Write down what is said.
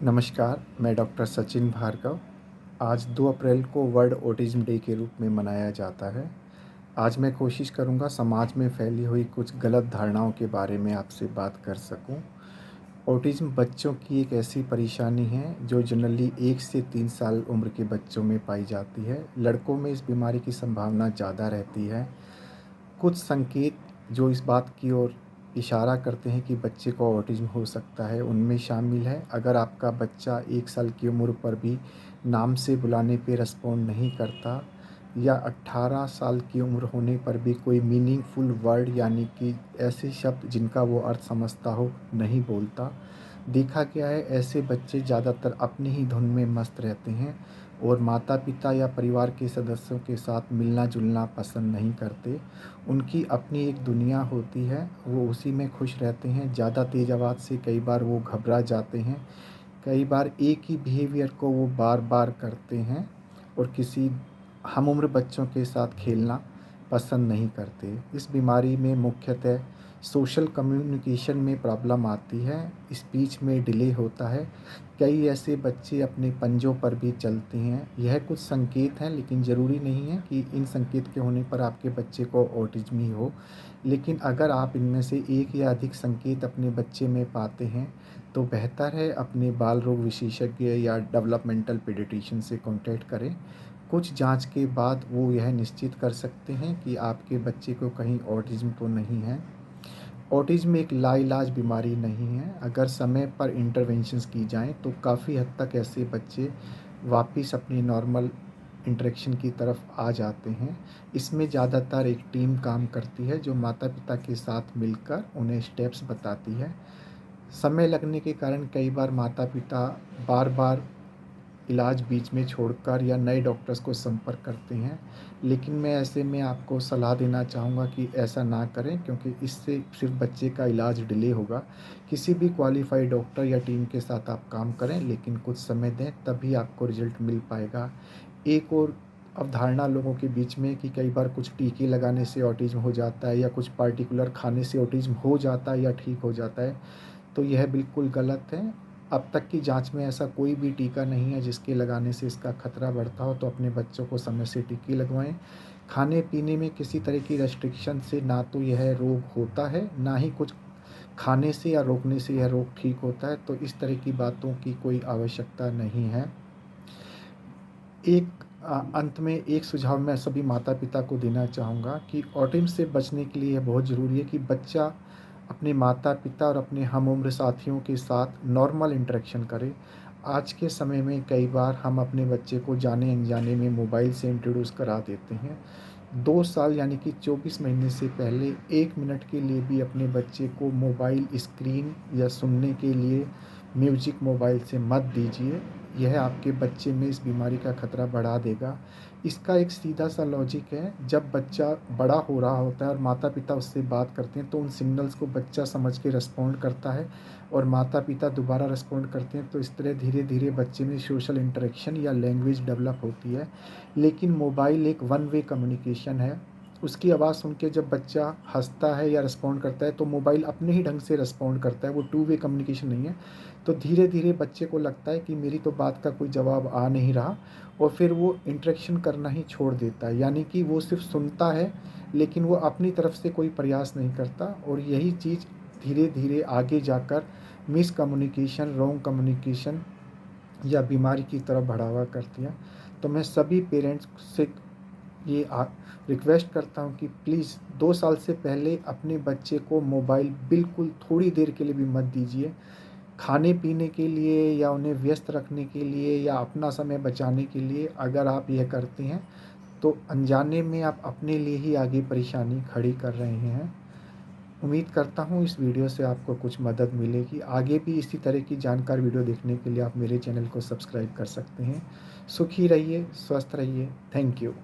नमस्कार, मैं डॉक्टर सचिन भार्गव। आज 2 अप्रैल को वर्ल्ड ऑटिज़्म डे के रूप में मनाया जाता है। आज मैं कोशिश करूँगा समाज में फैली हुई कुछ गलत धारणाओं के बारे में आपसे बात कर सकूँ। ऑटिज़्म बच्चों की एक ऐसी परेशानी है जो जनरली 1 से 3 साल उम्र के बच्चों में पाई जाती है। लड़कों में इस बीमारी की संभावना ज़्यादा रहती है। कुछ संकेत जो इस बात की ओर इशारा करते हैं कि बच्चे को ऑटिज़्म हो सकता है, उनमें शामिल है अगर आपका बच्चा 1 साल की उम्र पर भी नाम से बुलाने पे रिस्पॉन्ड नहीं करता या 18 साल की उम्र होने पर भी कोई मीनिंगफुल वर्ड यानी कि ऐसे शब्द जिनका वो अर्थ समझता हो, नहीं बोलता। देखा गया है ऐसे बच्चे ज़्यादातर अपनी ही धुन में मस्त रहते हैं और माता-पिता या परिवार के सदस्यों के साथ मिलना-जुलना पसंद नहीं करते। उनकी अपनी एक दुनिया होती है, वो उसी में खुश रहते हैं। ज़्यादा तेज़ आवाज़ से कई बार वो घबरा जाते हैं। कई बार एक ही बिहेवियर को वो बार-बार करते हैं और किसी हम-उम्र बच्चों के साथ खेलना पसंद नहीं करते। इस बीमारी में मुख्यतः सोशल कम्युनिकेशन में प्रॉब्लम आती है, स्पीच में डिले होता है। कई ऐसे बच्चे अपने पंजों पर भी चलते हैं। यह कुछ संकेत हैं, लेकिन ज़रूरी नहीं है कि इन संकेत के होने पर आपके बच्चे को ऑटिज़्म ही हो। लेकिन अगर आप इनमें से एक या अधिक संकेत अपने बच्चे में पाते हैं, तो बेहतर है अपने बाल रोग विशेषज्ञ या डेवलपमेंटल पीडियाट्रिशियन से कॉन्टैक्ट करें। कुछ जाँच के बाद वो यह निश्चित कर सकते हैं कि आपके बच्चे को कहीं ऑटिज़्म तो नहीं है। ऑटिज़्म एक लाइलाज बीमारी नहीं है। अगर समय पर इंटरवेंशंस की जाएँ तो काफ़ी हद तक ऐसे बच्चे वापिस अपनी नॉर्मल इंटरेक्शन की तरफ आ जाते हैं। इसमें ज़्यादातर एक टीम काम करती है जो माता-पिता के साथ मिलकर उन्हें स्टेप्स बताती है। समय लगने के कारण कई बार माता-पिता बार-बार इलाज बीच में छोड़कर या नए डॉक्टर्स को संपर्क करते हैं। लेकिन मैं ऐसे में आपको सलाह देना चाहूँगा कि ऐसा ना करें, क्योंकि इससे सिर्फ़ बच्चे का इलाज डिले होगा। किसी भी क्वालिफ़ाइड डॉक्टर या टीम के साथ आप काम करें, लेकिन कुछ समय दें, तभी आपको रिज़ल्ट मिल पाएगा। एक और अवधारणा लोगों के बीच में कि कई बार कुछ टीके लगाने से ऑटिज़्म हो जाता है या कुछ पार्टिकुलर खाने से ऑटिज़्म हो जाता है या ठीक हो जाता है, तो यह बिल्कुल गलत है। अब तक की जाँच में ऐसा कोई भी टीका नहीं है जिसके लगाने से इसका खतरा बढ़ता हो, तो अपने बच्चों को समय से टीके लगवाएँ। खाने-पीने में किसी तरह की रेस्ट्रिक्शन से ना तो यह रोग होता है, ना ही कुछ खाने से या रोकने से यह रोग ठीक होता है, तो इस तरह की बातों की कोई आवश्यकता नहीं है। अंत में एक सुझाव मैं सभी माता-पिता को देना चाहूँगा कि ऑटिज़्म से बचने के लिए यह बहुत ज़रूरी है कि बच्चा अपने माता-पिता और अपने हम-उम्र साथियों के साथ नॉर्मल इंटरेक्शन करे। आज के समय में कई बार हम अपने बच्चे को जाने-अनजाने में मोबाइल से इंट्रोड्यूस करा देते हैं। 2 साल यानी कि 24 महीने से पहले 1 मिनट के लिए भी अपने बच्चे को मोबाइल स्क्रीन या सुनने के लिए म्यूज़िक मोबाइल से मत दीजिए। यह आपके बच्चे में इस बीमारी का खतरा बढ़ा देगा। इसका एक सीधा-सा लॉजिक है, जब बच्चा बड़ा हो रहा होता है और माता-पिता उससे बात करते हैं, तो उन सिग्नल्स को बच्चा समझ के रिस्पॉन्ड करता है और माता-पिता दोबारा रिस्पॉन्ड करते हैं, तो इस तरह धीरे-धीरे बच्चे में सोशल इंटरेक्शन या लैंग्वेज डेवलप होती है। लेकिन मोबाइल एक वन वे कम्युनिकेशन है। उसकी आवाज़ सुन के जब बच्चा हँसता है या रिस्पॉन्ड करता है, तो मोबाइल अपने ही ढंग से रिस्पॉन्ड करता है, वो टू वे कम्युनिकेशन नहीं है। तो धीरे-धीरे बच्चे को लगता है कि मेरी तो बात का कोई जवाब आ नहीं रहा और फिर वो इंटरेक्शन करना ही छोड़ देता है। यानी कि वो सिर्फ़ सुनता है, लेकिन वो अपनी तरफ से कोई प्रयास नहीं करता और यही चीज़ धीरे-धीरे आगे जाकर मिसकम्युनिकेशन, रॉन्ग कम्युनिकेशन या बीमारी की तरफ बढ़ावा करती है। तो मैं सभी पेरेंट्स से ये रिक्वेस्ट करता हूँ कि प्लीज़ 2 साल से पहले अपने बच्चे को मोबाइल बिल्कुल थोड़ी देर के लिए भी मत दीजिए। खाने-पीने के लिए या उन्हें व्यस्त रखने के लिए या अपना समय बचाने के लिए अगर आप यह करते हैं, तो अनजाने में आप अपने लिए ही आगे परेशानी खड़ी कर रहे हैं। उम्मीद करता हूँ इस वीडियो से आपको कुछ मदद मिलेगी। आगे भी इसी तरह की जानकार वीडियो देखने के लिए आप मेरे चैनल को सब्सक्राइब कर सकते हैं। सुखी रहिए, स्वस्थ रहिए। Thank you.